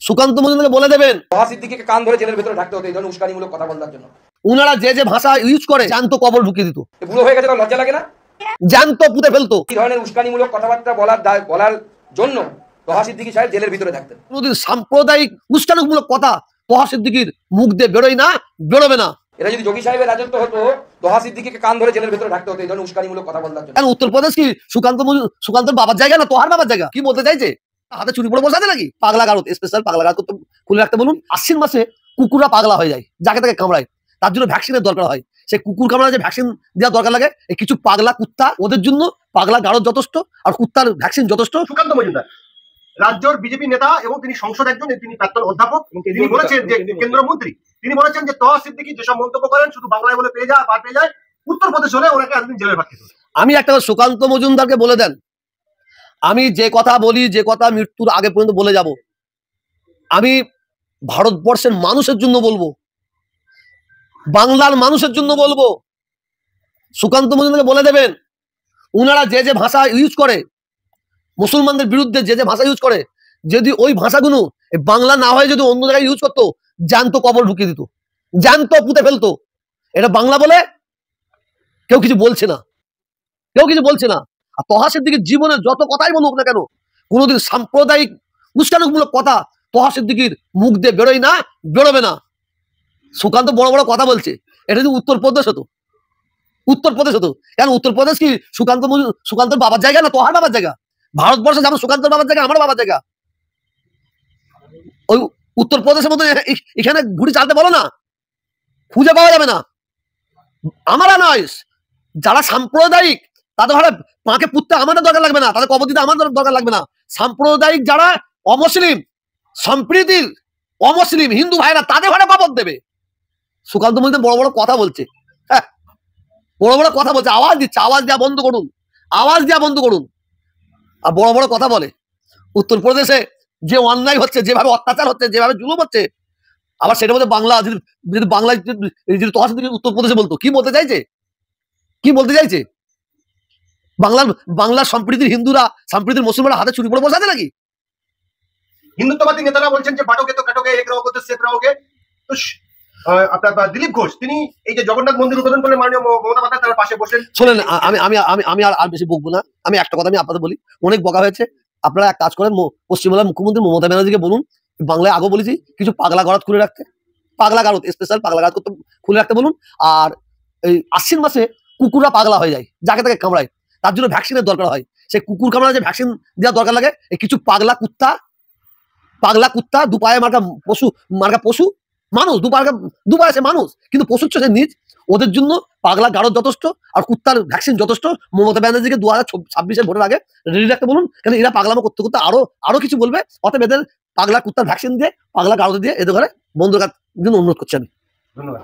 সুকান্ত মজুমদারকে বলে দেবেন তহা সিদ্দিকীকে কান ধরে জেলের ভিতরে ঢাকতে হতো এই ধরনের উস্কানিমূলক কথা বলার জন্য। উনারা যে ভাষা ইউজ করে জ্যান্ত কবর ঢুকিয়ে দিত। বুড়ো হয়ে গেছে, লজ্জা লাগে না? জ্যান্ত পুঁতে ফেলতো। এই ধরনের উস্কানিমূলক কথাবার্তা বলার জন্য তহা সিদ্দিকী সাহেব জেলের ভিতরে থাকতেন। কোনদিন সাম্প্রদায়িক উস্কানিমূলক কথা তহা সিদ্দিকীর মুখ দিয়ে বেরোয় না, বেরোবে না। এটা যদি যোগী সাহেবের রাজত্ব হতো, তহা সিদ্দিকীকে কান ধরে জেলের ভিতরে থাকতে হতো এই ধরনের উস্কানিমূলক কথা বলার জন্য। কেন উত্তরপ্রদেশ কি সুকান্তর বাবার জায়গা না তোহার বাবার জায়গা? কি বলতে চাইছে? হাতে চুরি পড়ে বসে আছে নাকি? পাগলা গারদ, স্পেশাল পাগলা গারদ খুলে রাখতে বলুন। আশ্বিন মাসে কুকুররা পাগলা হয়ে যায়, যাকে তাকে কামড়ায়, তার জন্য ভ্যাকসিনের দরকার হয়। সেই কুকুর কামড়ায় যে ভ্যাকসিন দেওয়ার দরকার লাগে, এই কিছু পাগলা কুত্তা, ওদের জন্য পাগলা গারদ যথেষ্ট আর কুত্তার ভ্যাকসিন যথেষ্ট। সুকান্ত মজুমদার রাজ্যের বিজেপি নেতা এবং তিনি সংসদ একজন, তিনি প্রাক্তন অধ্যাপক, তিনি বলেছেন যে কেন্দ্রমন্ত্রী, তিনি বলেছেন যে তহা সিদ্দিকী যেসব মন্তব্য করেন শুধু বাংলায় বলে পেয়ে যায়, পার পেয়ে যায়, উত্তরপ্রদেশ হলে ওনাকে এতদিন জেলের ভাত খেতে হতো। আমি একটা সুকান্ত মজুমদারকে বলে দেন, আমি যে কথা বলি, যে কথা মৃত্যুর আগে পর্যন্ত বলে যাব, আমি ভারতবর্ষের মানুষের জন্য বলবো, বাংলার মানুষের জন্য বলবো। সুকান্ত মজুমদারকে বলে দেবেন, উনারা যে ভাষা ইউজ করে, মুসলমানদের বিরুদ্ধে যে ভাষা ইউজ করে, যদি ওই ভাষাগুলো বাংলা না হয় যদি অন্য জায়গায় ইউজ করতো, জ্যান্ত কবর ঢুকিয়ে দিত, জ্যান্ত পুঁতে ফেলতো। এটা বাংলা বলে কেউ কিছু বলছে না, কেউ কিছু বলছে না। আর তহা সিদ্দিকীর জীবনে যত কথাই বলুক না কেন, কোনোদিন সাম্প্রদায়িক উস্কানিমূলক কথা তহা সিদ্দিকীর মুখ দিয়ে বেরোয় না, বেরোবে না। সুকান্ত বড় বড় কথা বলছে, এটা যদি উত্তরপ্রদেশ হতো, উত্তরপ্রদেশ হতো। কেন উত্তরপ্রদেশ কি সুকান্তর বাবার জায়গা না তোহার বাবার জায়গা? ভারতবর্ষে যেমন সুকান্তর বাবার জায়গা, আমার বাবার জায়গা। ওই উত্তরপ্রদেশের মতো এখানে ঘুরি চালতে বলো না, খুঁজে পাওয়া যাবে না। আমরা নয়, যারা সাম্প্রদায়িক তাদের ঘরে পাকে পুঁততে আমাদের দরকার লাগবে না, তাদের কবর দিতে আমাদের দরকার লাগবে না। সাম্প্রদায়িক যারা অমুসলিম, সম্প্রীতির অমুসলিম হিন্দু ভাইরা, তাদের ঘরে কবর দেবে। সুকান্ত মজুমদার বড় বড় কথা বলছে, হ্যাঁ বড় বড় কথা বলছে, আওয়াজ দিচ্ছে, আওয়াজ দেওয়া বন্ধ করুন, আওয়াজ দেওয়া বন্ধ করুন। আর বড় বড় কথা বলে। উত্তরপ্রদেশে যে অন্যায় হচ্ছে, যেভাবে অত্যাচার হচ্ছে, যেভাবে জুলুম হচ্ছে, আবার সেটা বলতে বাংলা, যদি বাংলায় যদি তহা সিদ্দিকী উত্তরপ্রদেশে বলতো, কি বলতে চাইছে? কি বলতে চাইছে? বাংলার সম্প্রীতির হিন্দুরা, সম্প্রীতির মুসলমানরা হাতে চুরি পড়ে বসে আছে নাকি? হিন্দুত্ববাদী নেতারা বলছেন যে বাটকে তো কাটকে, এক রহোগে তো সেফ রহোগে। তো আপনার দিলীপ ঘোষ, তিনি এই যে জগন্নাথ মন্দির উদ্বোধন করলেন, মাননীয় মমতা বন্দ্যোপাধ্যায় তার পাশে বসেন। শোনেন, আমি আর বেশি বকবো না। আমি একটা কথা আমি আপনাদের বলি, অনেক বকা হয়েছে। আপনারা এক কাজ করেন, পশ্চিমবাংলার মুখ্যমন্ত্রী মমতা ব্যানার্জিকে বলুন, বাংলায় আগে বলেছি কিছু পাগলা গারদ খুলে রাখতে, পাগলা গারদ, স্পেশাল পাগলা গারদ খুলে রাখতে বলুন। আর এই আশ্বিন মাসে কুকুররা পাগলা হয়ে যায়, যাকে তাকে কামড়ায়, তার জন্য ভ্যাকসিনের দরকার হয়। সেই কুকুর কামড়ায় যে ভ্যাকসিন দেওয়ার দরকার লাগে, এই কিছু পাগলা কুত্তা, দুপায়ে মার্কা পশু, মানুষ দুপায়ে আছে মানুষ, কিন্তু পশুর চোখে নিজ, ওদের জন্য পাগলা গারদ যথেষ্ট আর কুত্তার ভ্যাকসিন যথেষ্ট। মমতা ব্যানার্জিকে 2026-এর ভোটের আগে রেডি রাখতে বলুন, কেন এরা পাগলামো করতে করতে আরো কিছু বলবে। অতএব এদের পাগলা কুত্তার ভ্যাকসিন দিয়ে, পাগলা গারদ দিয়ে এদের ঘরে বন্ধ রাখার জন্য অনুরোধ করছি আমি। ধন্যবাদ।